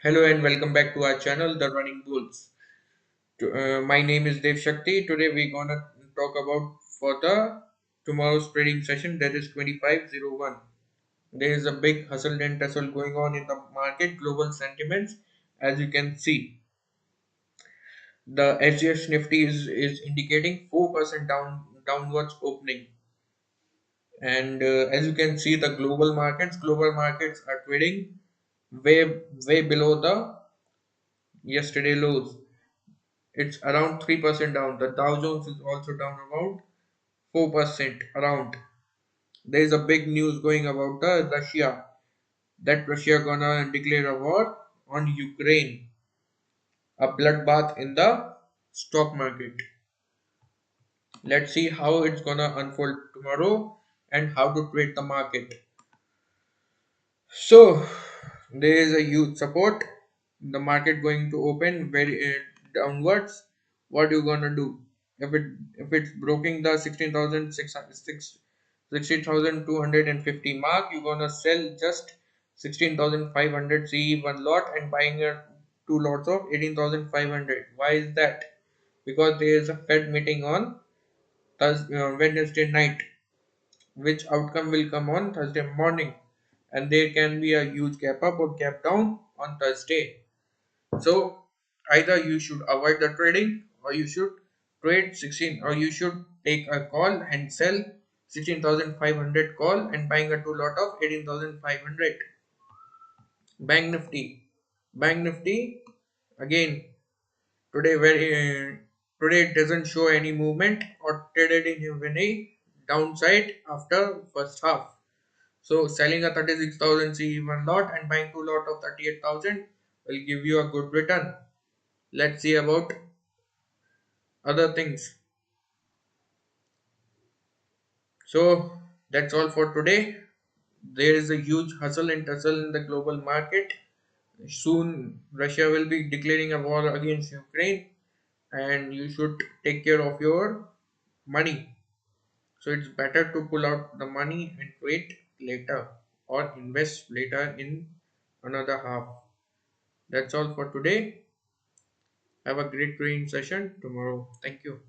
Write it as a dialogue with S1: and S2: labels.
S1: Hello and welcome back to our channel, The Running Bulls. My name is Dev Shakti. Today we're gonna talk about for the tomorrow's trading session, that is 2501. There is a big hustle and tussle going on in the market, global sentiments. As you can see, the SGX Nifty is indicating 4% downwards opening, and as you can see, the global markets are trading way below the yesterday lows. It's around 3% down. The Dow Jones is also down about 4% around. There is a big news going about the Russia, that Russia gonna declare a war on Ukraine, a bloodbath in the stock market. Let's see how it's gonna unfold tomorrow and how to trade the market. So there is a huge support. The market going to open very downwards. What you gonna do? If it's broken the 16,250 mark, you're gonna sell just 16,500 CE one lot and buying two lots of 18,500. Why is that? Because there is a Fed meeting on Wednesday night, which outcome will come on Thursday morning, and there can be a huge gap up or gap down on Thursday. So either you should avoid the trading or you should trade 16, or you should take a call and sell 16,500 call and buying a two lot of 18,500. Bank Nifty again today today it doesn't show any movement or traded in any downside after first half. So selling a 36,000 CE one lot and buying two lot of 38,000 will give you a good return. Let's see about other things. So that's all for today. There is a huge hustle and tussle in the global market. Soon Russia will be declaring a war against Ukraine, and you should take care of your money. So it's better to pull out the money and wait later or invest later in another half. That's all for today. Have a great trading session tomorrow. Thank you.